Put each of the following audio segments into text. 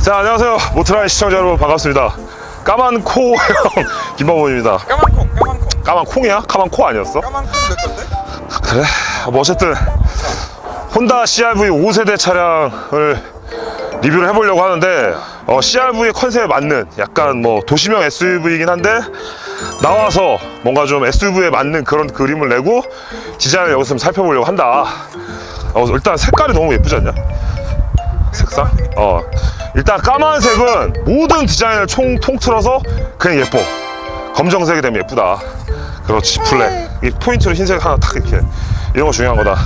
자, 안녕하세요. 모트라이 시청자 여러분 반갑습니다. 까만 코 형 김범원입니다. 까만콩. 까만 콩이야? 까만 코 아니었어? 까만콩 됐던데? 그래? 뭐 어쨌든 혼다 CR-V 5세대 차량을 리뷰를 해보려고 하는데 CR-V의 컨셉에 맞는 약간 뭐 도시명 SUV이긴 한데 나와서 뭔가 좀 SUV에 맞는 그런 그림을 내고 디자인을 여기서 좀 살펴보려고 한다. 일단 색깔이 너무 예쁘지 않냐? 색상? 일단 까만색은 모든 디자인을 통틀어서 그냥 예뻐. 검정색이 되면 예쁘다. 그렇지, 블랙. 이 포인트로 흰색 하나 딱 이렇게. 이런 거 중요한 거다.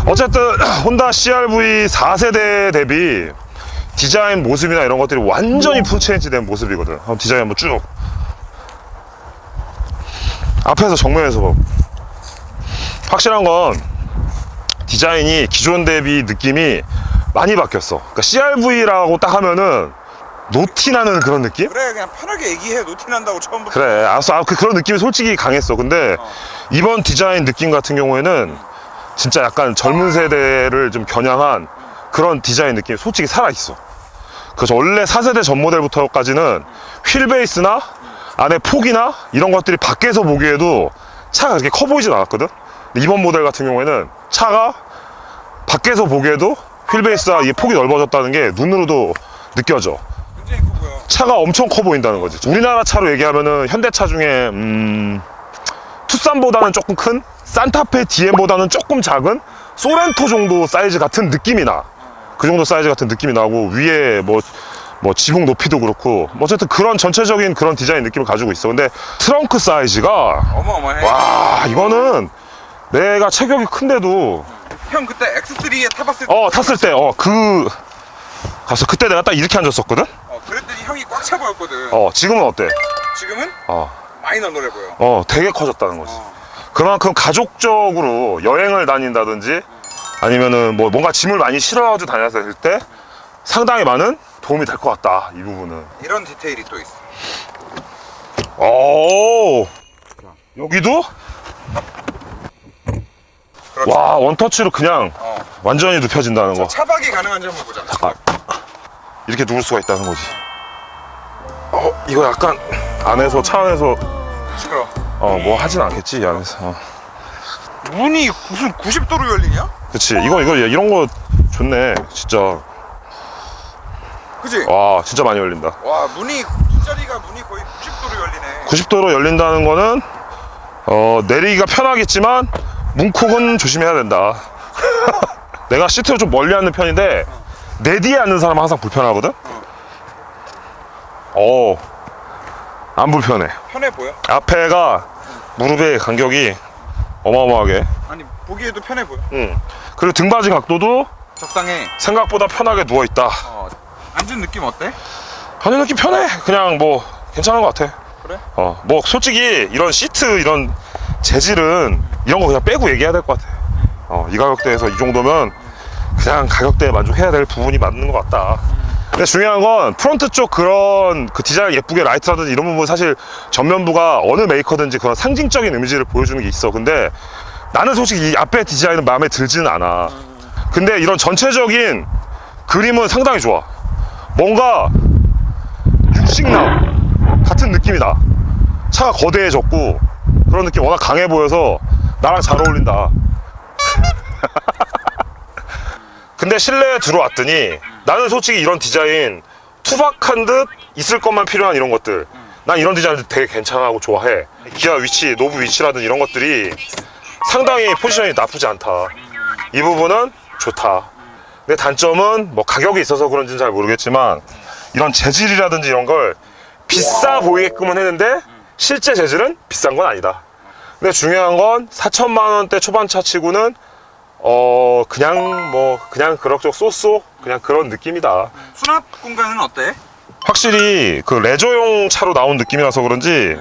어쨌든 혼다 CR-V 4세대 대비 디자인 모습이나 이런 것들이 완전히 풀체인지 된 모습이거든. 한번 디자인 한번 쭉 앞에서 정면에서 봐. 확실한 건 디자인이 기존 대비 느낌이 많이 바뀌었어. 그러니까 CR-V라고 딱 하면은 노티나는 그런 느낌? 그래, 그냥 편하게 얘기해. 노티난다고 처음부터. 그래, 알았어. 그런 느낌이 솔직히 강했어. 근데 이번 디자인 느낌 같은 경우에는 진짜 약간 젊은 세대를 좀 겨냥한 그런 디자인 느낌이 솔직히 살아있어. 그래서 원래 4세대 전 모델부터까지는 휠베이스나 안에 폭이나 이런 것들이 밖에서 보기에도 차가 그렇게 커 보이진 않았거든? 근데 이번 모델 같은 경우에는 차가 밖에서 보기에도 휠베이스와 이 폭이 넓어졌다는 게 눈으로도 느껴져. 굉장히 커 보여. 차가 엄청 커 보인다는 거지. 우리나라 차로 얘기하면은 현대차 중에 투싼보다는 조금 큰, 산타페 DM보다는 조금 작은 소렌토 정도 사이즈 같은 느낌이 나. 그 정도 사이즈 같은 느낌이 나고 위에 뭐 지붕 높이도 그렇고 어쨌든 그런 전체적인 그런 디자인 느낌을 가지고 있어. 근데 트렁크 사이즈가 어마어마해. 와, 이거는 내가 체격이 큰데도 형 그때 X3에 타봤을 때. 탔을 때 가서 그때 내가 딱 이렇게 앉았었거든. 그랬더니 형이 꽉 차 보였거든. 지금은 어때? 지금은 많이 널널해 보여. 되게 커졌다는 거지. 그만큼 가족적으로 여행을 다닌다든지 아니면은 뭐 뭔가 짐을 많이 실어가지고 다녔을 때 상당히 많은 도움이 될 것 같다. 이 부분은. 이런 디테일이 또 있어. 오, 여기도 그렇지. 와, 원터치로 그냥 완전히 눕혀진다는 거. 차박이 가능한지 한번 보자. 이렇게 누울 수가 있다는 거지. 이거 약간 안에서 차 안에서 시끄러. 뭐 하진 않겠지 이 안에서. 문이 무슨 90도로 열리냐? 그치. 이거 이런 거 좋네 진짜. 그지? 와, 진짜 많이 열린다. 와, 뒷자리가 문이 거의 90도로 열리네. 90도로 열린다는 거는 내리기가 편하겠지만 문콕은 조심해야 된다. 내가 시트를 좀 멀리 앉는 편인데 내 뒤에 앉는 사람은 항상 불편하거든. 안 불편해. 편해 보여? 앞에가 무릎의 간격이 어마어마하게. 아니, 보기에도 편해 보여. 그리고 등받이 각도도 적당해. 생각보다 편하게 누워있다. 앉은 느낌 어때? 앉는 느낌 편해. 그냥 뭐 괜찮은 것 같아. 그래? 뭐 솔직히 이런 시트 이런 재질은 이런 거 그냥 빼고 얘기해야 될 것 같아. 이 가격대에서 이 정도면 그냥 가격대에 만족해야 될 부분이 맞는 것 같다. 근데 중요한 건 프론트 쪽 그런 그 디자인 예쁘게 라이트라든지 이런 부분 사실 전면부가 어느 메이커든지 그런 상징적인 이미지를 보여주는 게 있어. 근데 나는 솔직히 이 앞에 디자인은 마음에 들지는 않아. 근데 이런 전체적인 그림은 상당히 좋아. 뭔가 육식남 같은 느낌이 나. 차가 거대해졌고 그런 느낌 워낙 강해 보여서 나랑 잘 어울린다. 근데 실내에 들어왔더니 나는 솔직히 이런 디자인 투박한 듯 있을 것만 필요한 이런 것들 난 이런 디자인들 되게 괜찮아하고 좋아해. 기아 위치, 노브 위치라든 이런 것들이 상당히 포지션이 나쁘지 않다. 이 부분은 좋다. 근데 단점은 뭐 가격이 있어서 그런지는 잘 모르겠지만 이런 재질이라든지 이런 걸 비싸 보이게끔은 했는데 실제 재질은 비싼 건 아니다. 근데 중요한 건 4천만 원대 초반차 치고는 그냥 그럭저럭 쏘쏘 그냥 그런 느낌이다. 수납 공간은 어때? 확실히 그 레저용 차로 나온 느낌이라서 그런지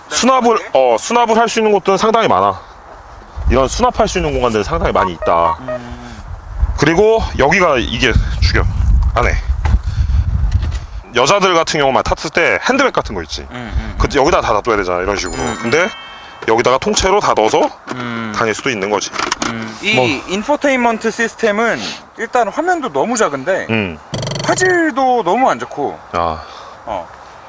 수납을 할 수 있는 곳들은 상당히 많아. 이런 수납할 수 있는 공간들이 상당히 많이 있다. 그리고 여기가 이게 죽여. 안에 여자들 같은 경우만 탔을 때 핸드백 같은 거 있지. 그때 여기다 다 놔둬야 되잖아 이런 식으로. 근데 여기다가 통째로 다 넣어서 다닐 수도 있는 거지. 이 인포테인먼트 시스템은 일단 화면도 너무 작은데 화질도 너무 안 좋고 아,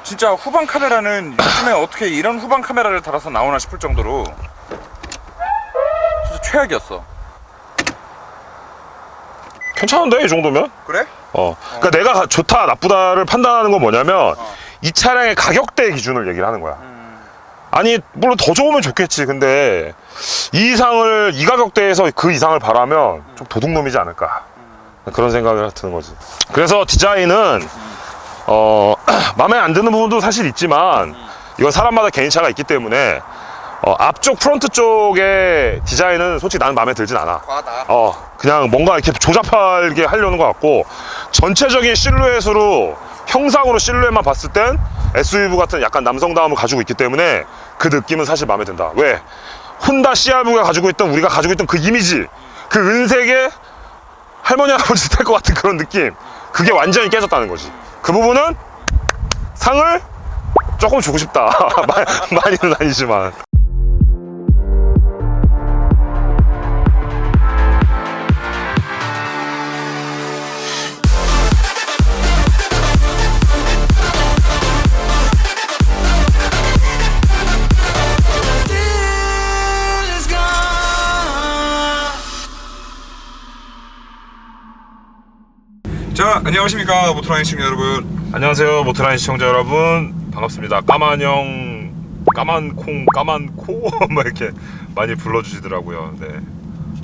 진짜 후방 카메라는 요즘에 어떻게 이런 후방 카메라를 달아서 나오나 싶을 정도로 진짜 최악이었어. 괜찮은데 이 정도면? 그래? 그러니까 내가 좋다 나쁘다를 판단하는 건 뭐냐면 이 차량의 가격대 기준을 얘기를 하는 거야. 아니 물론 더 좋으면 좋겠지. 근데 이 가격대에서 그 이상을 바라면 좀 도둑놈이지 않을까 그런 생각을 드는 거지. 그래서 디자인은 마음에 안 드는 부분도 사실 있지만 이건 사람마다 개인차가 있기 때문에 앞쪽 프론트 쪽의 디자인은 솔직히 나는 마음에 들진 않아. 과하다. 그냥 뭔가 이렇게 조잡하게 하려는 것 같고, 전체적인 실루엣으로 형상으로 실루엣만 봤을 땐 SUV 같은 약간 남성다움을 가지고 있기 때문에 그 느낌은 사실 마음에 든다. 왜? 혼다 CR-V가 가지고 있던, 우리가 가지고 있던 그 이미지, 그 은색의 할머니 할아버지 탈 것 같은 그런 느낌, 그게 완전히 깨졌다는 거지. 그 부분은 상을 조금 주고 싶다. 많이는 아니지만. 자, 안녕하십니까 모토라인 시청자 여러분. 안녕하세요 모토라인 시청자 여러분, 반갑습니다. 까만형, 까만콩, 까만코 막 이렇게 많이 불러주시더라고요. 네.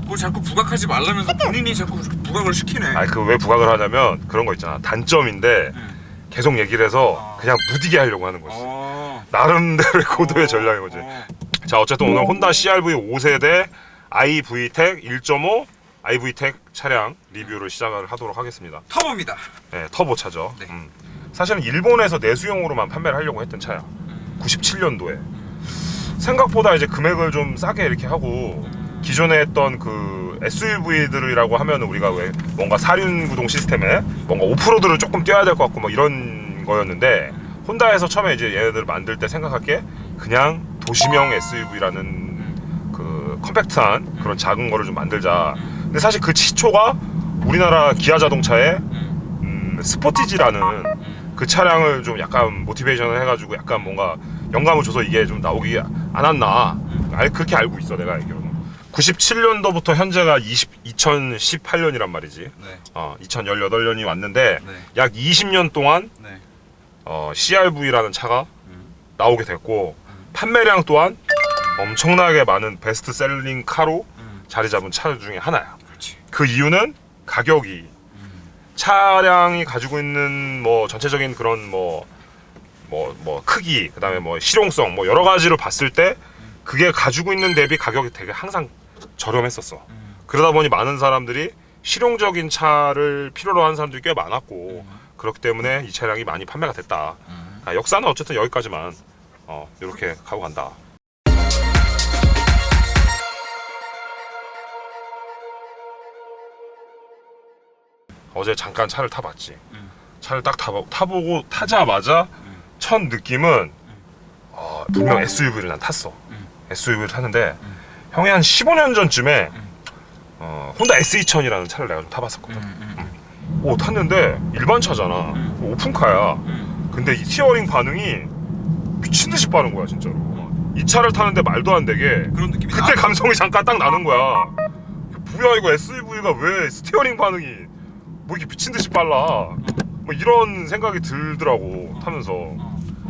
뭐 자꾸 부각하지 말라면서 본인이 자꾸 부각을 시키네. 아니 그 왜 부각을 하냐면 그런 거 있잖아. 단점인데 계속 얘기를 해서 그냥 무디게 하려고 하는 거지. 나름대로의 고도의 전략인 거지. 자, 어쨌든 오늘 혼다 CR-V 5세대 iVTEC 1.5 iVTEC 차량 리뷰를 시작을 하도록 하겠습니다. 터보입니다. 네, 터보차죠. 네. 사실은 일본에서 내수용으로만 판매를 하려고 했던 차야. 97년도에. 생각보다 이제 금액을 좀 싸게 이렇게 하고, 기존에 했던 그 SUV들이라고 하면 우리가 왜 뭔가 사륜 구동 시스템에 뭔가 오프로드를 조금 뛰어야 될 것 같고 뭐 이런 거였는데, 혼다에서 처음에 이제 얘네들을 만들 때 생각할 게 그냥 도시명 SUV라는 그 컴팩트한 그런 작은 거를 좀 만들자. 근데 사실 그 시초가 우리나라 기아 자동차의 스포티지라는 그 차량을 좀 약간 모티베이션을 해가지고 약간 뭔가 영감을 줘서 이게 좀 나오기 않았나, 그렇게 알고 있어 내가 알기로는. 97년도부터 현재가 2018년이란 말이지. 네. 2018년이 왔는데 네. 약 20년 동안 네. CR-V라는 차가 나오게 됐고, 판매량 또한 엄청나게 많은 베스트셀링 카로 자리 잡은 차 중에 하나야. 그렇지. 그 이유는 가격이, 차량이 가지고 있는 뭐 전체적인 그런 뭐 크기, 그다음에 뭐 실용성, 뭐 여러 가지로 봤을 때 그게 가지고 있는 대비 가격이 되게 항상 저렴했었어. 그러다 보니 많은 사람들이 실용적인 차를 필요로 하는 사람들이 꽤 많았고, 그렇기 때문에 이 차량이 많이 판매가 됐다. 역사는 어쨌든 여기까지만 이렇게 가고 간다. 어제 잠깐 차를 타봤지. 차를 딱 타보고 타자마자 첫 느낌은 분명 SUV를 난 탔어. SUV를 탔는데 형이 한 15년 전쯤에 혼다 S2000이라는 차를 내가 좀 타봤었거든. 오, 탔는데 일반 차잖아. 오픈카야. 근데 이 스티어링 반응이 미친듯이 빠른 거야 진짜로. 이 차를 타는데 말도 안 되게 그런 느낌이 그때 나? 감성이 잠깐 딱 나는 거야. 뭐야 이거 SUV가 왜 스티어링 반응이 뭐 이렇게 미친듯이 빨라, 뭐 이런 생각이 들더라고 타면서.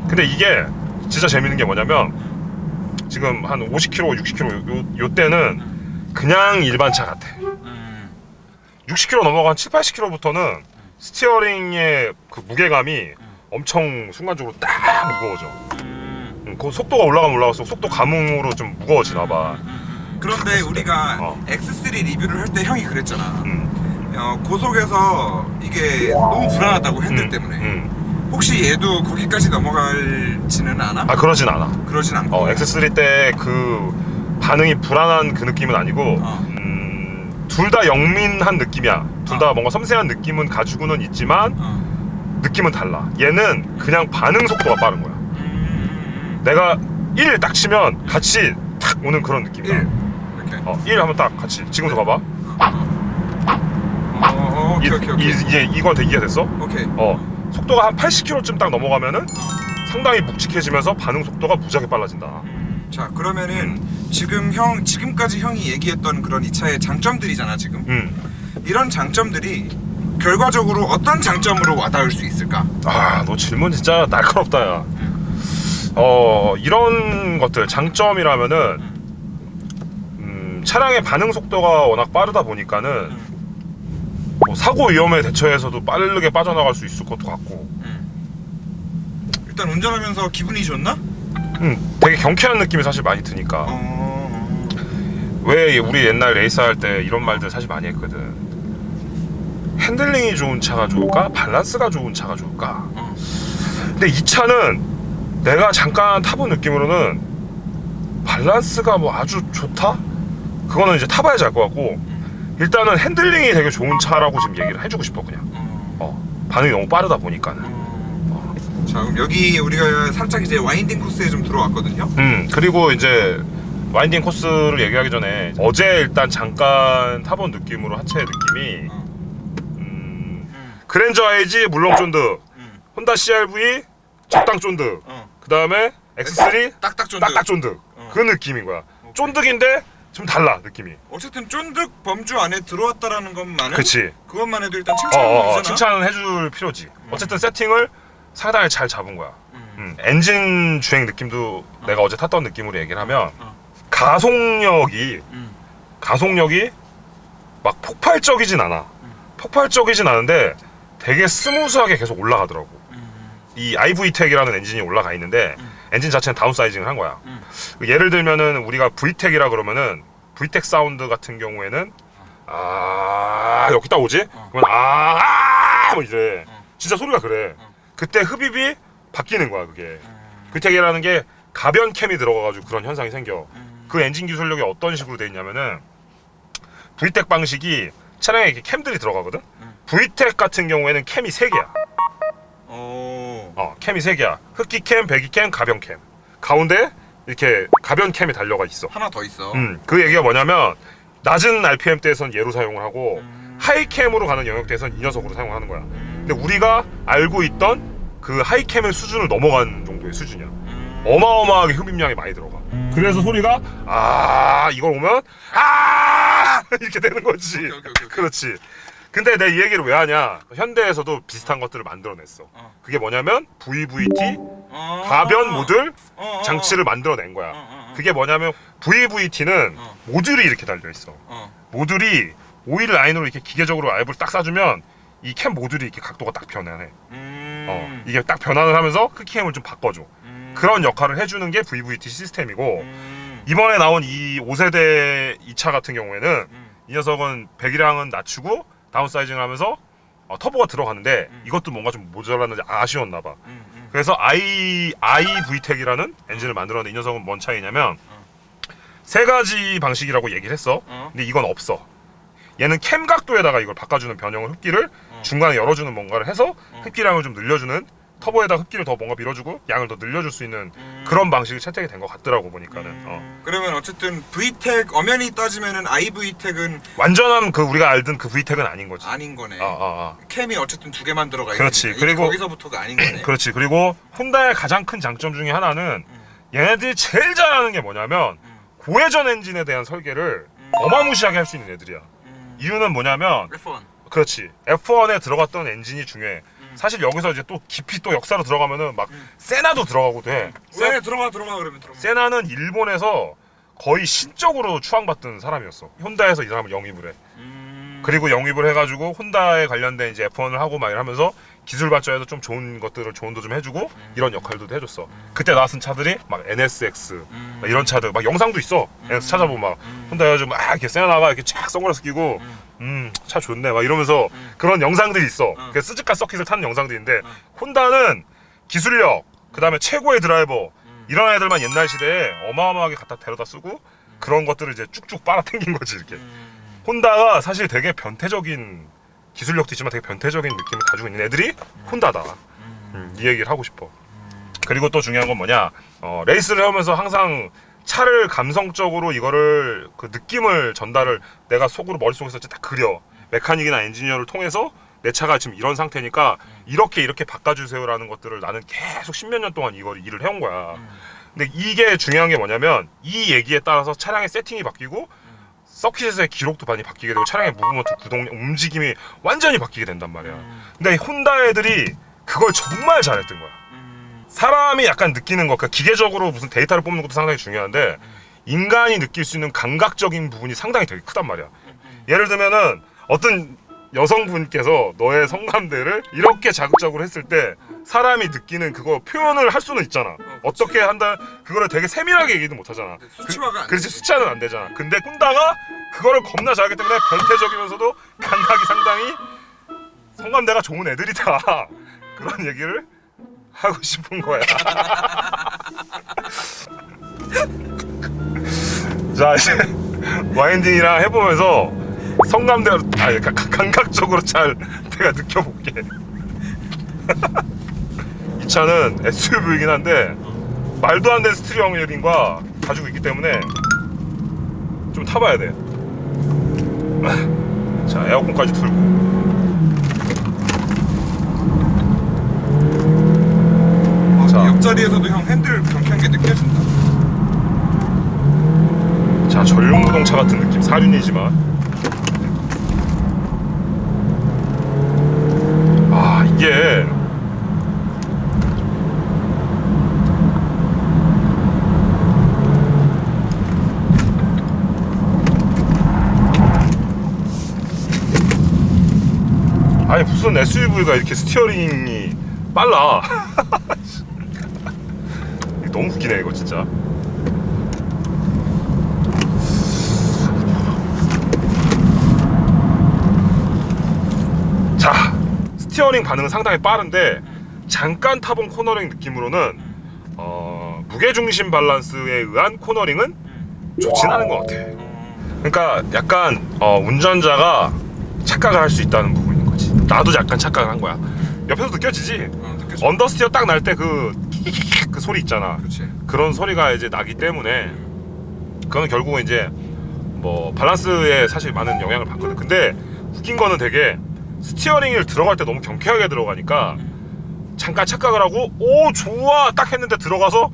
근데 이게 진짜 재밌는 게 뭐냐면, 지금 한 50km, 60km 요 때는 그냥 일반 차 같아. 60km 넘어가 한 7, 80km부터는 스티어링의 그 무게감이 엄청 순간적으로 딱 무거워져. 그 속도가 올라가면 올라갈수록 속도 감흥으로 좀 무거워지나 봐. 그런데 우리가 X3 리뷰를 할 때 형이 그랬잖아. 고속에서 이게 너무 불안하다고 핸들 때문에. 혹시 얘도 거기까지 넘어갈지는 않아? 그러진 않아. 그러진 않고. X3 때 그 반응이 불안한 그 느낌은 아니고, 둘 다 영민한 느낌이야. 둘 다 뭔가 섬세한 느낌은 가지고는 있지만 느낌은 달라. 얘는 그냥 반응 속도가 빠른 거야. 내가 1 딱 치면 같이 탁 오는 그런 느낌이야. 1 이렇게. 1 하면 딱 같이. 지금도 봐봐. 오케이. 이건 이게 됐어? 오케이. 속도가 한 80km쯤 딱 넘어가면은 상당히 묵직해지면서 반응 속도가 무지하게 빨라진다. 자, 그러면은 지금까지 형이 얘기했던 그런 이 차의 장점들이잖아 지금. 이런 장점들이 결과적으로 어떤 장점으로 와닿을 수 있을까? 너 질문 진짜 날카롭다 야. 이런 것들 장점이라면은 차량의 반응 속도가 워낙 빠르다 보니까는 뭐 사고 위험에 대처해서도 빠르게 빠져나갈 수 있을 것도 같고. 일단 운전하면서 기분이 좋나? 되게 경쾌한 느낌이 사실 많이 드니까. 왜 우리 옛날 레이스 할 때 이런 말들 사실 많이 했거든. 핸들링이 좋은 차가 좋을까? 밸런스가 좋은 차가 좋을까? 근데 이 차는 내가 잠깐 타본 느낌으로는 밸런스가 뭐 아주 좋다? 그거는 이제 타봐야지 알 것 같고, 일단은 핸들링이 되게 좋은 차라고 지금 얘기를 해주고 싶어 그냥. 반응이 너무 빠르다 보니까는. 자, 그럼 여기 우리가 살짝 이제 와인딩 코스에 좀 들어왔거든요. 그리고 이제 와인딩 코스를 얘기하기 전에 어제 일단 잠깐 타본 느낌으로 하체의 느낌이 그랜저 IG 물렁 쫀득, 혼다 CR-V 적당 쫀득, 그 다음에 X3 딱딱 쫀득. 딱딱 쫀득. 그 느낌인 거야. 쫀득인데 좀 달라 느낌이. 어쨌든 쫀득 범주 안에 들어왔다라는 것만은, 그치. 그것만 해도 일단 칭찬이잖아. 칭찬은 해줄 필요지. 어쨌든 세팅을 상당히 잘 잡은 거야. 엔진 주행 느낌도 내가 어제 탔던 느낌으로 얘기를 하면 가속력이 막 폭발적이진 않아. 폭발적이진 않은데 되게 스무스하게 계속 올라가더라고. 이 iVTEC이라는 엔진이 올라가 있는데 엔진 자체는 다운사이징을 한 거야. 예를 들면은 우리가 VTEC이라 그러면은 VTEC 사운드 같은 경우에는 여기 딱 오지? 그러면 뭐 이래. 진짜 소리가 그래. 그때 흡입이 바뀌는 거야 그게. VTEC이라는 게 가변 캠이 들어가가지고 그런 현상이 생겨. 그 엔진 기술력이 어떤 식으로 돼 있냐면은 VTEC 방식이 차량에 이렇게 캠들이 들어가거든. VTEC 같은 경우에는 캠이 3개야. 캠이 3개야. 흡기 캠, 배기 캠, 가변 캠. 가운데 이렇게 가변 캠이 달려가 있어. 하나 더 있어. 그 얘기가 뭐냐면 낮은 RPM대에선 얘로 사용을 하고 하이캠으로 가는 영역대에선 이 녀석으로 사용을 하는 거야. 근데 우리가 알고 있던 그 하이캠의 수준을 넘어간 정도의 수준이야. 어마어마하게 흡입량이 많이 들어가. 그래서 소리가 이걸 오면 이렇게 되는 거지. 오케이. 그렇지. 근데 내 이 얘기를 왜 하냐? 현대에서도 비슷한 것들을 만들어냈어. 그게 뭐냐면 VVT 가변 모듈 장치를 만들어낸 거야. 그게 뭐냐면 VVT는 모듈이 이렇게 달려 있어. 모듈이 오일 라인으로 이렇게 기계적으로 알을 딱 쏴주면 이 캠 모듈이 이렇게 각도가 딱 변환해. 이게 딱 변환을 하면서 흡기캠을 좀 바꿔줘. 그런 역할을 해주는 게 VVT 시스템이고, 이번에 나온 이 5세대 이 차 같은 경우에는 이 녀석은 배기량은 낮추고 다운사이징을 하면서 터보가 들어가는데 이것도 뭔가 좀 모자랐는지 아쉬웠나 봐. 그래서 iVTEC이라는 엔진을 만들었는데, 이 녀석은 뭔 차이냐면 3가지 방식이라고 얘기를 했어. 근데 이건 없어. 얘는 캠 각도에다가 이걸 바꿔주는 변형을, 흡기를 중간에 열어주는 뭔가를 해서 흡기량을 좀 늘려주는, 터보에다 흡기를 더 뭔가 밀어주고 양을 더 늘려줄 수 있는 그런 방식이 채택이 된 것 같더라고 보니까는. 그러면 어쨌든 VTEC 엄연히 따지면은 iVTEC은 완전한 그 우리가 알던 그 VTEC은 아닌 거지. 아닌 거네. 캠이 어쨌든 2개만 들어가 있으니까. 그렇지. 그리고 거기서부터가 아닌 거네. 그렇지. 그리고 혼다의 가장 큰 장점 중에 하나는 얘네들이 제일 잘하는 게 뭐냐면 고회전 엔진에 대한 설계를 어마무시하게 할 수 있는 애들이야. 이유는 뭐냐면 F1. 그렇지. F1에 들어갔던 엔진이 중요해. 사실 여기서 이제 또 깊이 또 역사로 들어가면은 막 세나도 들어가고 돼. 왜 들어가 그러면 들어가. 세나는 일본에서 거의 신적으로 추앙받던 사람이었어. 혼다에서 이 사람을 영입을 해. 그리고 영입을 해가지고 혼다에 관련된 이제 F1을 하고 막 이러면서 기술 발전에도 좀 좋은 것들을 조언도 좀 해주고 이런 역할도 해줬어. 그때 나왔던 차들이 막 NSX 막 이런 차들, 막 영상도 있어. NS 찾아보면 막 혼다 해가지고 막 이렇게 세나가 이렇게 쫙 선글라스 끼고 차 좋네 막 이러면서 그런 영상들이 있어. 그 스즈카 서킷을 타는 영상들인데, 혼다는 기술력, 그 다음에 최고의 드라이버, 이런 애들만 옛날 시대에 어마어마하게 갖다 데려다 쓰고 그런 것들을 이제 쭉쭉 빨아당긴 거지 이렇게. 혼다가 사실 되게 변태적인 기술력도 있지만 되게 변태적인 느낌을 가지고 있는 애들이 혼다다. 이 얘기를 하고 싶어. 그리고 또 중요한 건 뭐냐, 레이스를 하면서 항상 차를 감성적으로 이거를 그 느낌을 전달을 내가 속으로 머릿속에서 딱 그려. 메카닉이나 엔지니어를 통해서 내 차가 지금 이런 상태니까 이렇게 바꿔주세요라는 것들을 나는 계속 십몇 년 동안 이걸 일을 해온 거야. 근데 이게 중요한 게 뭐냐면 이 얘기에 따라서 차량의 세팅이 바뀌고 서킷에서의 기록도 많이 바뀌게 되고 차량의 무브먼트, 구동, 움직임이 완전히 바뀌게 된단 말이야. 근데 혼다 애들이 그걸 정말 잘했던 거야. 사람이 약간 느끼는 거, 그러니까 기계적으로 무슨 데이터를 뽑는 것도 상당히 중요한데 인간이 느낄 수 있는 감각적인 부분이 상당히 되게 크단 말이야. 예를 들면은 어떤 여성분께서 너의 성감대를 이렇게 자극적으로 했을 때 사람이 느끼는 그거 표현을 할 수는 있잖아. 어떻게 한다, 그거를 되게 세밀하게 얘기도 못 하잖아. 수치화가 안 그렇지, 되지. 수치화는 안 되잖아. 근데 혼다가 그거를 겁나 잘하기 때문에 변태적이면서도 감각이 상당히 성감대가 좋은 애들이다. 그런 얘기를 하고 싶은 거야. 자, 이제 와인딩이랑 해보면서 성감대가 감각적으로 잘 내가 느껴볼게. 이 차는 SUV이긴 한데 말도 안 되는 스티어링 웨어링과 가지고 있기 때문에 좀 타봐야 돼. 자, 에어컨까지 틀고. 자, 옆자리에서도 형 핸들 경쾌한 게 느껴진다. 자, 전륜구동차 같은 느낌. 4륜이지만 이게 아니 무슨 SUV가 이렇게 스티어링이 빨라. 너무 웃기네 이거 진짜. 자, 스티어링 반응은 상당히 빠른데 잠깐 타본 코너링 느낌으로는 무게중심 밸런스에 의한 코너링은 좋진 않은 것 같아. 그러니까 약간 운전자가 착각을 할 수 있다는 부분인 거지. 나도 약간 착각을 한 거야. 옆에서 느껴지지? 느껴져. 언더스티어 딱 날 때 그 소리 있잖아. 그렇지. 그런 소리가 이제 나기 때문에 그거는 결국은 이제 뭐 밸런스에 사실 많은 영향을 받거든. 근데 웃긴 거는 되게 스티어링을 들어갈 때 너무 경쾌하게 들어가니까 잠깐 착각을 하고 오 좋아 딱 했는데 들어가서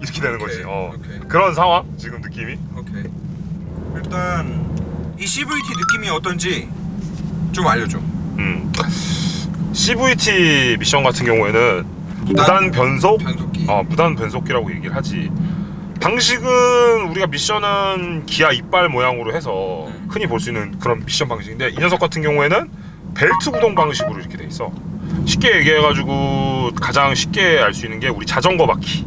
이렇게 되는 거지. 오케이. 그런 상황 지금 느낌이. 오케이. 일단 이 CVT 느낌이 어떤지 좀 알려줘. CVT 미션 같은 경우에는 무단 변속, 변속기. 무단 변속기라고 얘기를 하지. 방식은 우리가 미션은 기아 이빨 모양으로 해서 흔히 볼 수 있는 그런 미션 방식인데 이 녀석 같은 경우에는 벨트 구동 방식으로 이렇게 돼 있어. 쉽게 얘기해가지고 가장 쉽게 알 수 있는 게 우리 자전거 바퀴.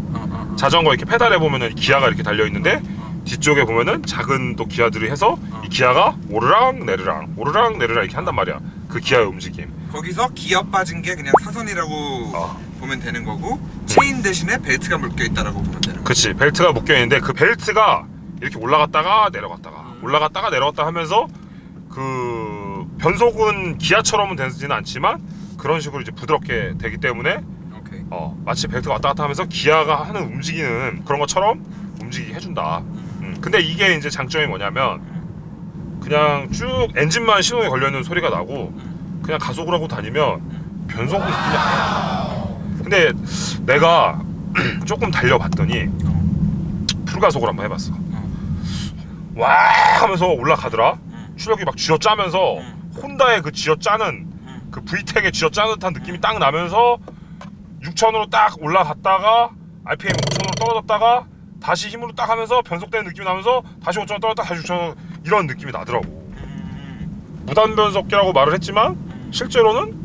자전거 이렇게 페달에 보면은 기아가 이렇게 달려 있는데 뒤쪽에 보면은 작은 또 기아들이 해서 이 기아가 오르락 내르락 오르락 내르락 이렇게 한단 말이야. 그 기아의 움직임. 거기서 기어 빠진 게 그냥 사선이라고 보면 되는 거고 체인 대신에 벨트가 묶여 있다라고 보면 되는 거고. 그치, 벨트가 묶여 있는데 그 벨트가 이렇게 올라갔다가 올라갔다가 내려갔다 하면서 그 변속은 기아처럼은 되지는 않지만 그런 식으로 이제 부드럽게 되기 때문에 오케이. 마치 벨트가 왔다 갔다 하면서 기아가 하는 움직이는 그런 것처럼 움직이게 해준다. 근데 이게 이제 장점이 뭐냐면 그냥 쭉 엔진만 시동에 걸려있는 소리가 나고 그냥 가속을 하고 다니면 변속 느낌이 안 나. 근데 내가 조금 달려봤더니 풀가속을 한번 해봤어. 와 하면서 올라가더라. 출력이 막 쥐어짜면서 혼다의 그 쥐어짜는 그 V텍의 쥐어짜는 듯한 느낌이 딱 나면서 6천으로 딱 올라갔다가 RPM 5천으로 떨어졌다가 다시 힘으로 딱 하면서 변속되는 느낌이 나면서 다시 5천으로 떨어졌다 다시 6천으로 이런 느낌이 나더라고. 무단 변속기라고 말을 했지만 실제로는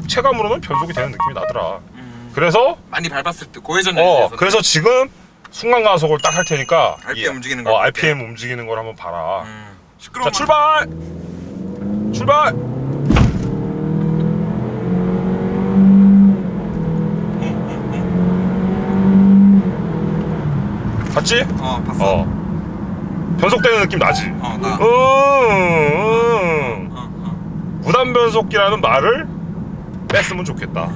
체감으로는 변속이 되는 느낌이 나더라. 그래서 많이 밟았을 때 고회전 그래서 지금 순간 가속을 딱 할 테니까 RPM 움직이는 거 RPM 움직이는 걸 한번 봐라. 시끄러워. 자, 출발. 봤지? 봤어. 변속되는 느낌 나지? 나. 무단 변속기라는 말을 뺐으면 좋겠다.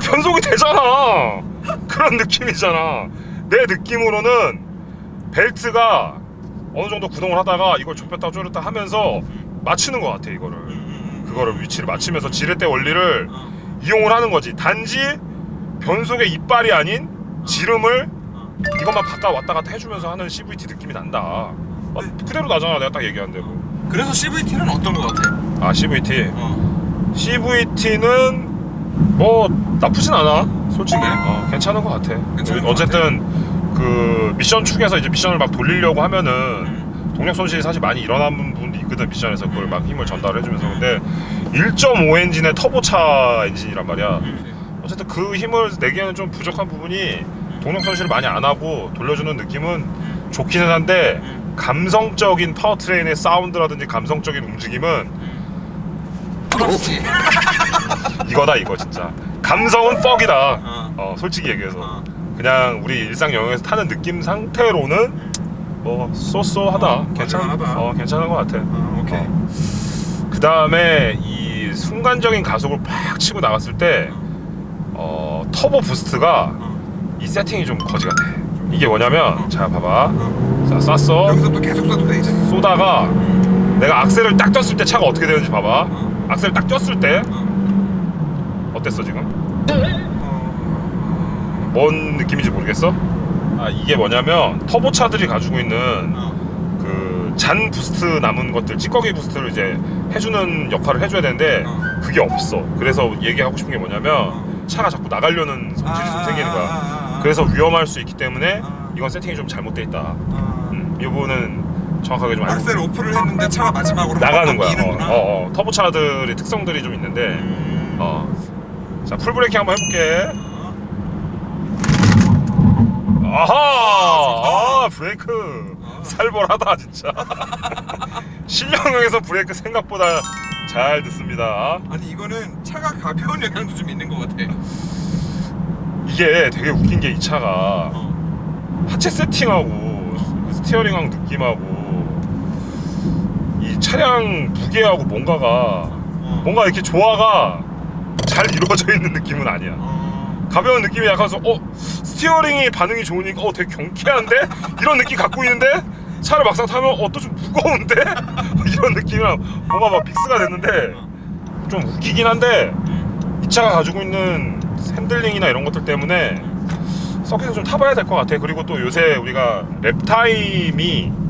변속이 되잖아. 그런 느낌이잖아. 내 느낌으로는 벨트가 어느 정도 구동을 하다가 이걸 좁혔다 줄였다 하면서 맞추는 것 같아. 이거를 그거를 위치를 맞추면서 지렛대 원리를 이용을 하는 거지. 단지 변속의 이빨이 아닌 지름을 이것만 왔다 갔다 해주면서 하는 CVT 느낌이 난다. 그대로 나잖아. 내가 딱 얘기한 대로. 그래서 CVT는 어떤 거 같아? 아, CVT. CVT는 뭐 나쁘진 않아. 솔직히 괜찮은 것 같아. 어쨌든 그 미션 축에서 이제 미션을 막 돌리려고 하면은 동력 손실이 사실 많이 일어나는 부분도 있거든. 미션에서 그걸 막 힘을 전달해주면서. 근데 1.5 엔진의 터보차 엔진이란 말이야. 어쨌든 그 힘을 내기에는 좀 부족한 부분이 동력 손실을 많이 안 하고 돌려주는 느낌은 좋기는 한데, 감성적인 파워트레인의 사운드라든지 감성적인 움직임은 그렇지. 이거다. 이거 진짜 감성은 뻑이다. 솔직히 얘기해서 그냥 우리 일상 영역에서 타는 느낌 상태로는 뭐 쏘쏘하다. 괜찮은 것 같아. 오케이. 그 다음에 이 순간적인 가속을 팍 치고 나갔을 때 터보 부스트가 이 세팅이 좀 거지 같아. 이게 뭐냐면 자 봐봐. 자 쐈어. 여기서부터 계속 쏴도 돼 이제. 쏘다가 내가 악셀을 딱 떴을 때 차가 어떻게 되는지 봐봐. 악셀 딱 떴을 때 어땠어 지금? 뭔 느낌인지 모르겠어? 아, 이게 뭐냐면 터보차들이 가지고 있는 그 잔 부스트 남은 것들, 찌꺼기 부스트를 이제 해주는 역할을 해줘야 되는데 그게 없어. 그래서 얘기하고 싶은 게 뭐냐면 차가 자꾸 나가려는 성질이 좀 생기는 거야. 그래서 위험할 수 있기 때문에 이건 세팅이 좀 잘못돼 있다. 이 부분은 정확하게 좀 알고 악셀 오프를 했는데 차가 마지막으로 나가는 거야. 이는구나. 터보차들의 특성들이 좀 있는데 자, 풀브레이킹 한번 해볼게. 아하! 브레이크 살벌하다 진짜. 실력에서 브레이크 생각보다 잘 듣습니다. 아니 이거는 차가 가벼운 영향도 좀 있는 것 같아. 이게 되게 웃긴 게 이 차가 하체 세팅하고 스티어링하고 느낌하고 이 차량 무게하고 뭔가 이렇게 조화가 잘 이루어져 있는 느낌은 아니야. 가벼운 느낌이 약간 스티어링이 반응이 좋으니까 되게 경쾌한데? 이런 느낌 갖고 있는데 차를 막상 타면 또 좀 무거운데? 이런 느낌이랑 뭔가 막 믹스가 됐는데 좀 웃기긴 한데, 이 차가 가지고 있는 핸들링이나 이런 것들 때문에 서킷을 좀 타봐야 될 것 같아. 그리고 또 요새 우리가 랩타임이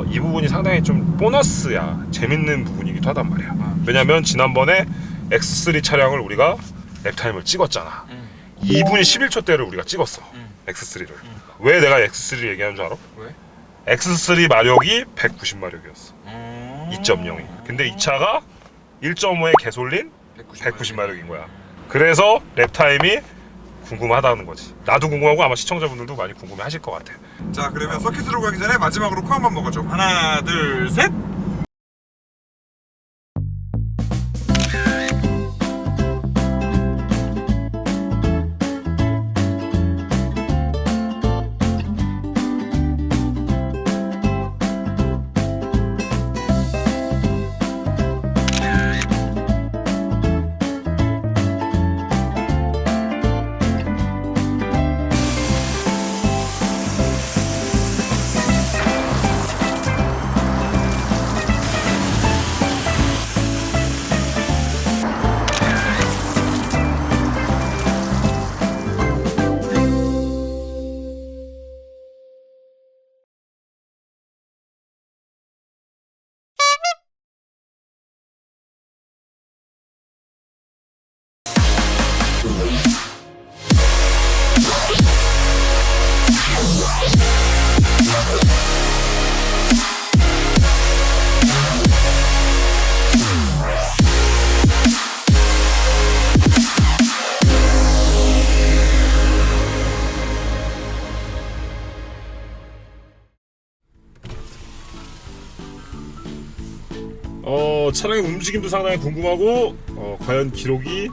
이 부분이 상당히 좀 보너스야. 재밌는 부분이기도 하단 말이야. 왜냐면 지난번에 X3 차량을 우리가 랩타임을 찍었잖아. 2분 11초대를 우리가 찍었어. X3를. 왜 내가 X3 얘기하는 줄 알아? 왜? X3 마력이 190마력이었어. 2.0이. 근데 이 차가 1.5에 개솔린 190마력인 거야. 그래서 랩타임이 궁금하다는 거지. 나도 궁금하고 아마 시청자분들도 많이 궁금해 하실 것 같아. 자 그러면 서킷으로 가기 전에 마지막으로 코 한번 먹어줘. 하나 둘 셋. 차량의 움직임도 상당히 궁금하고 과연 기록이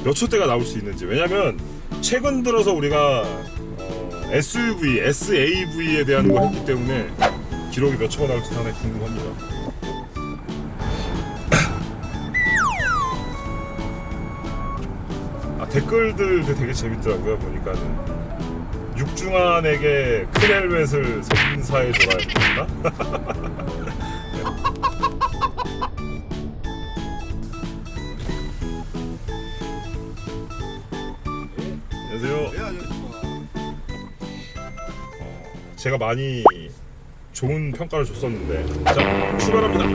몇 초대가 나올 수 있는지. 왜냐면 최근 들어서 우리가 SUV, SAV에 대한 걸 했기 때문에 기록이 몇 초가 나올지 상당히 궁금합니다. 댓글들도 되게 재밌더라고요. 보니까는 육중한에게 크렐벳을 선사해줘라 했나? 안녕하세요. 제가 많이 좋은 평가를 줬었는데, 자, 출발합니다.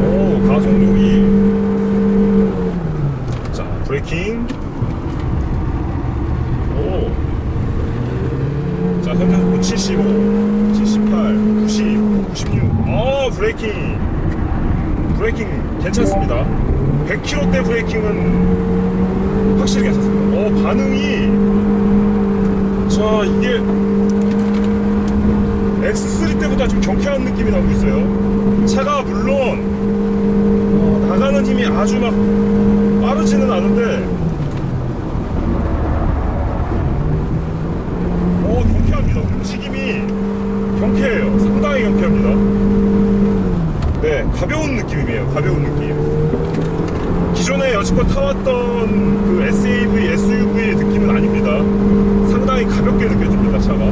오, 가속력이, 자, 브레이킹. 오, 자, 현재 속도 75, 78, 90, 96. 브레이킹 괜찮습니다. 100km대 브레이킹은 확실히 괜찮습니다. 반응이, 자, 이게 X3 때보다 좀 경쾌한 느낌이 나고 있어요. 차가 물론 나가는 힘이 아주 막 빠르지는 않은데 경쾌합니다. 움직임이 경쾌해요. 상당히 경쾌합니다. 네, 가벼운 느낌이에요. 가벼운 느낌. 기존에 여지껏 타왔던 그 SAV, SUV의 느낌은 아닙니다. 상당히 가볍게 느껴집니다, 차가.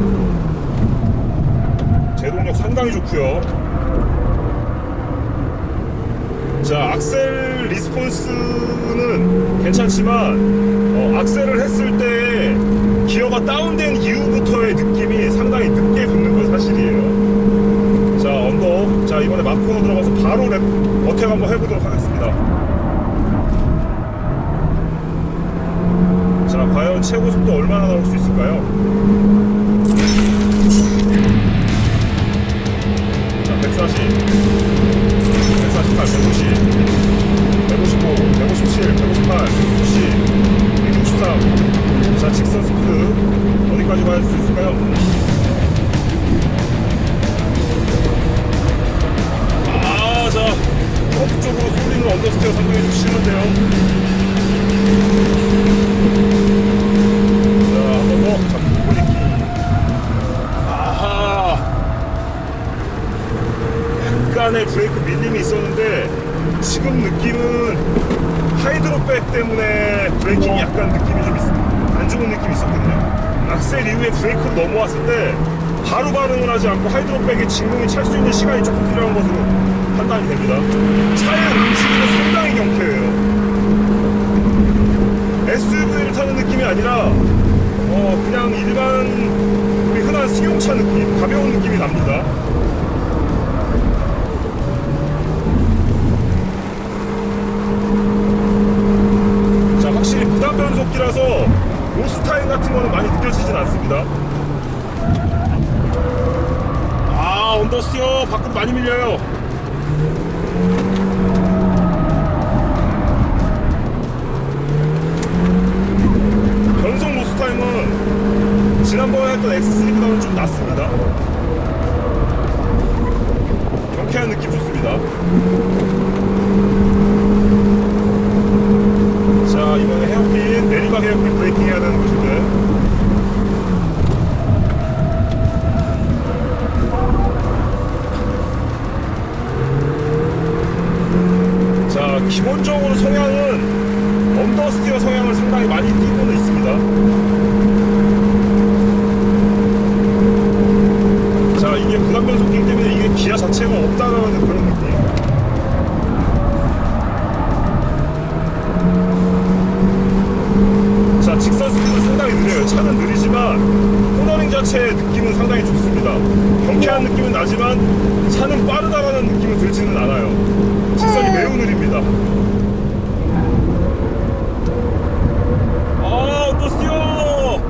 제동력 상당히 좋고요. 자, 악셀 리스폰스는 괜찮지만 악셀을 했을 때 기어가 다운된 이후부터의 느낌이 상당히 늦게 붙는 건 사실이에요. 자, 언덕. 자, 이번에 마코너 들어가서 바로 어택 한번 해보도록 하겠습니다. 자, 과연 최고 속도 얼마나 나올 수 있을까요? 자, 140, 148, 150, 155, 157, 158, 160, 163. 자, 직선 스피드 어디까지 갈 수 있을까요? 자, 프론트 쪽으로 쏠리는 언더스테어 상당히 좀 심한데요. 자, 한 번 더. 자, 브레이킹. 아하. 약간의 브레이크 밀림이 있었는데 지금 느낌은 하이드로백 때문에 브레이킹이 약간 느낌이 좀 안 좋은 느낌이 있었거든요. 악셀 이후에 브레이크로 넘어왔을 때 바로 반응을 하지 않고 하이드로백에 진공이 찰 수 있는 시간이 조금 필요한 것으로 판단이 됩니다. 차의 움직임은 상당히 경쾌해요. SUV를 타는 느낌이 아니라 그냥 일반 우리 흔한 승용차 느낌, 가벼운 느낌이 납니다. 자, 확실히 무단 변속기라서 로스타임 같은 거는 많이 느껴지진 않습니다. 언더스티어 밖으로 많이 밀려요. 변속 로스타임은 지난번에 했던 X3보다는 좀 낮습니다. 경쾌한 느낌 좋습니다. 자, 이번에 헤어핀, 내리막 헤어핀 브레이킹 해야 되는 곳인데, 기본적으로 성향은 언더스티어 성향을 상당히 많이 띄고는 있습니다. 자, 이게 무단 변속기 때문에 이게 기아 자체가 없다라는 그런 느낌. 자, 직선 스피드는 상당히 느려요. 차는 느리지만 코너링 자체의 느낌은 상당히 좋습니다. 경쾌한 느낌은 나지만 차는 빠르다라는 느낌은 들지는 않아요. 직선이 매우 느립니다. 언더스티어!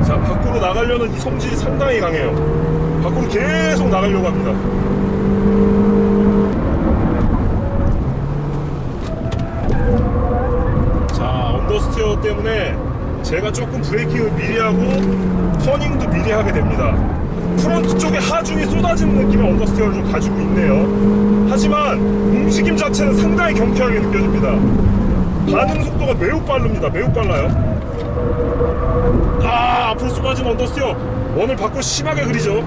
자, 밖으로 나가려는 이 성질이 상당히 강해요. 밖으로 계속 나가려고 합니다. 자, 언더스티어 때문에 제가 조금 브레이킹을 미리 하고 터닝도 미리 하게 됩니다. 프론트 쪽에 하중이 쏟아지는 느낌의 언더스티어를 좀 가지고 있네요. 하지만 움직임 자체는 상당히 경쾌하게 느껴집니다. 반응 속도가 매우 빠릅니다. 매우 빨라요. 앞으로 쏟아진 언더스티어 원을 받고 심하게 그리죠.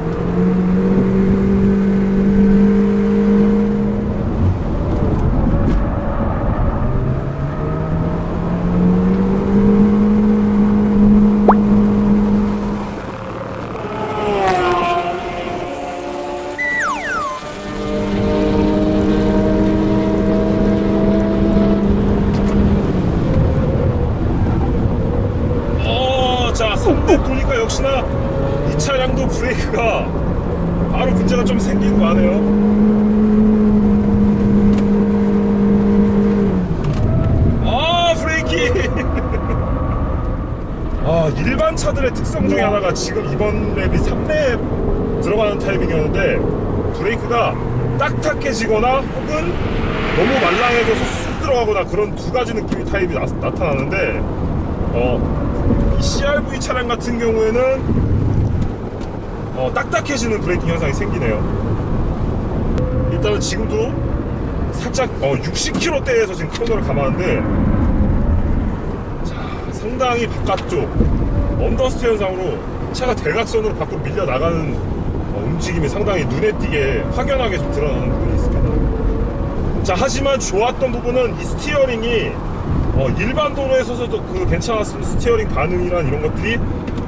자, 선택 도니까 역시나 이 차량도 브레이크가 바로 문제가 좀 생기고 마네요. 브레이킹! 일반 차들의 특성 중에 하나가 지금 이번 랩이 3랩 들어가는 타이밍이었는데 브레이크가 딱딱해지거나 혹은 너무 말랑해져서 쑥 들어가거나 그런 두 가지 느낌의 타입이 나타나는데 CRV 차량 같은 경우에는 딱딱해지는 브레이킹 현상이 생기네요. 일단은 지금도 살짝 60km대에서 지금 코너를 감았는데, 자, 상당히 바깥쪽 언더스트 현상으로 차가 대각선으로 밖으로 밀려 나가는 움직임이 상당히 눈에 띄게 확연하게 좀 드러나는 부분이 있습니다. 자, 하지만 좋았던 부분은 이 스티어링이 일반 도로에 서서도 그 괜찮았던 스티어링 반응이란 이런 것들이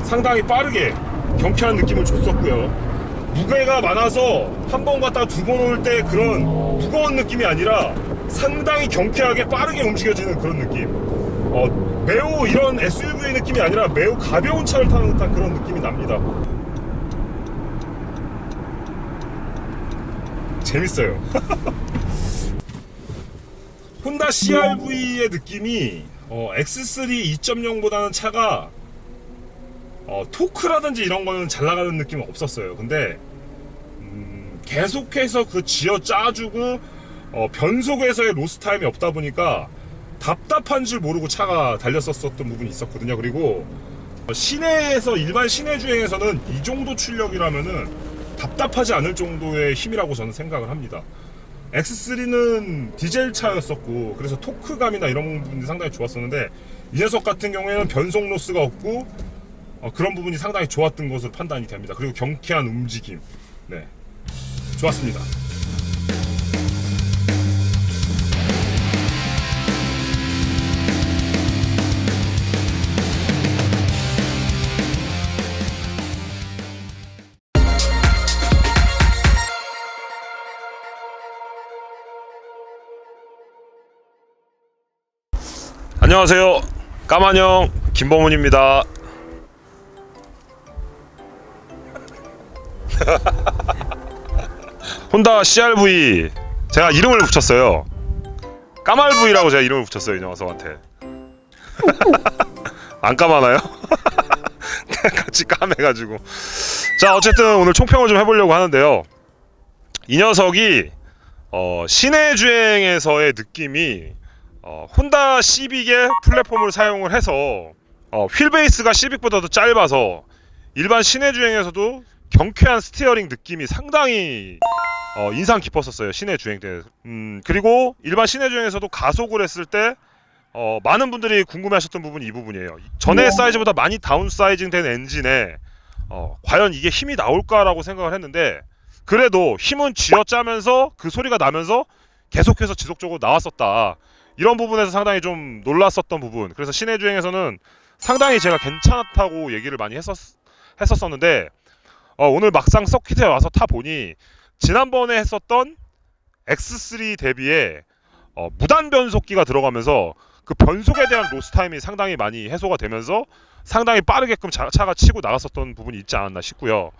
상당히 빠르게 경쾌한 느낌을 줬었고요. 무게가 많아서 한 번 갔다가 두 번 올 때 그런 무거운 느낌이 아니라 상당히 경쾌하게 빠르게 움직여지는 그런 느낌. 매우 이런 SUV 느낌이 아니라 매우 가벼운 차를 타는 듯한 그런 느낌이 납니다. 재밌어요. 혼다 CRV의 느낌이 X3 2.0보다는 차가 토크라든지 이런 거는 잘 나가는 느낌은 없었어요. 근데 계속해서 그 쥐어 짜주고 변속에서의 로스 타임이 없다 보니까 답답한 줄 모르고 차가 달렸었던 부분이 있었거든요. 그리고 시내에서 일반 시내 주행에서는 이 정도 출력이라면은 답답하지 않을 정도의 힘이라고 저는 생각을 합니다. X3는 디젤 차였었고 그래서 토크감이나 이런 부분이 상당히 좋았었는데 이 녀석 같은 경우에는 변속 로스가 없고 그런 부분이 상당히 좋았던 것으로 판단이 됩니다. 그리고 경쾌한 움직임, 네, 좋았습니다. 안녕하세요, 까만형 김범훈입니다. 혼다 CRV 제가 이름을 붙였어요. 까말V라고 제가 이름을 붙였어요, 이 녀석한테. 안 까마나요? 같이 까매가지고. 자, 어쨌든 오늘 총평을 좀 해보려고 하는데요. 이 녀석이 시내 주행에서의 느낌이 혼다 시빅의 플랫폼을 사용을 해서 휠베이스가 시빅보다도 짧아서 일반 시내 주행에서도 경쾌한 스티어링 느낌이 상당히 인상 깊었었어요, 시내 주행 때. 그리고 일반 시내 주행에서도 가속을 했을 때 많은 분들이 궁금해하셨던 부분이 이 부분이에요. 전의 사이즈보다 많이 다운사이징된 엔진에 과연 이게 힘이 나올까라고 생각을 했는데, 그래도 힘은 쥐어짜면서 그 소리가 나면서 계속해서 지속적으로 나왔었다. 이런 부분에서 상당히 좀 놀랐었던 부분. 그래서 시내 주행에서는 상당히 제가 괜찮다고 얘기를 많이 했었었는데 오늘 막상 서킷에 와서 타보니 지난번에 했었던 X3 대비에 무단 변속기가 들어가면서 그 변속에 대한 로스 타임이 상당히 많이 해소가 되면서 상당히 빠르게끔 차가 치고 나갔었던 부분이 있지 않았나 싶고요.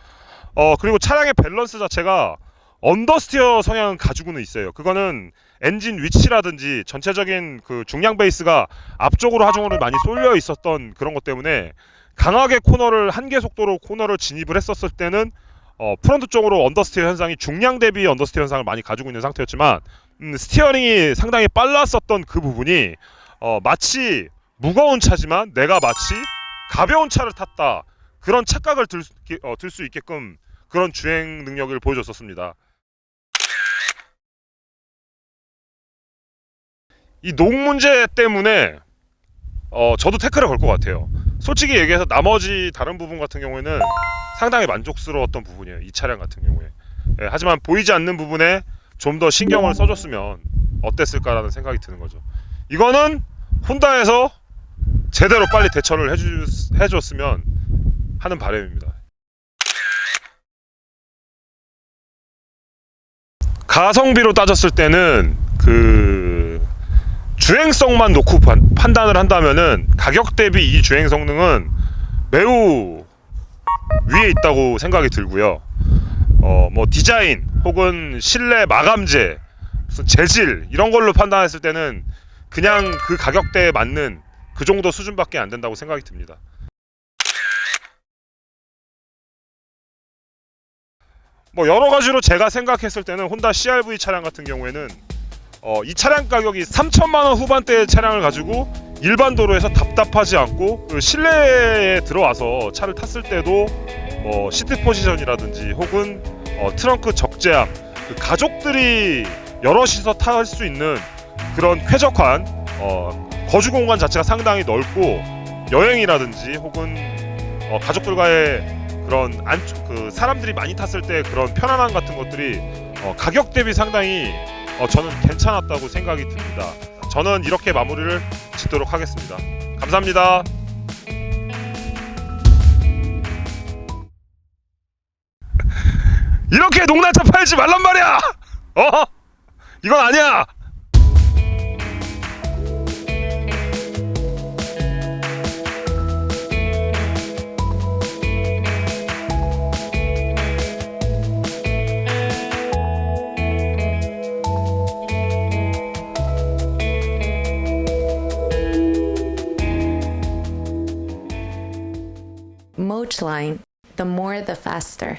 그리고 차량의 밸런스 자체가 언더스티어 성향은 가지고는 있어요. 그거는 엔진 위치라든지 전체적인 그 중량 베이스가 앞쪽으로 하중으로 많이 쏠려 있었던 그런 것 때문에 강하게 코너를 한계 속도로 코너를 진입을 했었을 때는 프론트 쪽으로 언더스티어 현상이 중량 대비 언더스티어 현상을 많이 가지고 있는 상태였지만 스티어링이 상당히 빨랐었던 그 부분이 마치 무거운 차지만 내가 마치 가벼운 차를 탔다, 그런 착각을 들 수 있게끔 그런 주행 능력을 보여줬었습니다. 이 녹 문제 때문에 저도 태클을 걸 것 같아요. 솔직히 얘기해서 나머지 다른 부분 같은 경우에는 상당히 만족스러웠던 부분이에요. 이 차량 같은 경우에. 예, 하지만 보이지 않는 부분에 좀 더 신경을 써줬으면 어땠을까라는 생각이 드는 거죠. 이거는 혼다에서 제대로 빨리 대처를 해줬으면 하는 바람입니다. 가성비로 따졌을 때는 그 주행성만 놓고 판단을 한다면은 가격 대비 이 주행 성능은 매우 위에 있다고 생각이 들고요. 뭐 디자인 혹은 실내 마감재, 무슨 재질 이런 걸로 판단했을 때는 그냥 그 가격대에 맞는 그 정도 수준밖에 안 된다고 생각이 듭니다. 뭐 여러 가지로 제가 생각했을 때는 혼다 CR-V 차량 같은 경우에는 이 차량 가격이 3천만 원 후반대의 차량을 가지고 일반 도로에서 답답하지 않고 그 실내에 들어와서 차를 탔을 때도 시트 포지션이라든지 혹은 트렁크 적재함, 그 가족들이 여럿이서 탈 수 있는 그런 쾌적한 거주 공간 자체가 상당히 넓고 여행이라든지 혹은 가족들과의 그런 그 사람들이 많이 탔을 때 그런 편안함 같은 것들이 가격 대비 상당히 저는 괜찮았다고 생각이 듭니다. 저는 이렇게 마무리를 짓도록 하겠습니다. 감사합니다. 이렇게 농락차 팔지 말란 말이야. 이건 아니야. Mochline, the more the faster.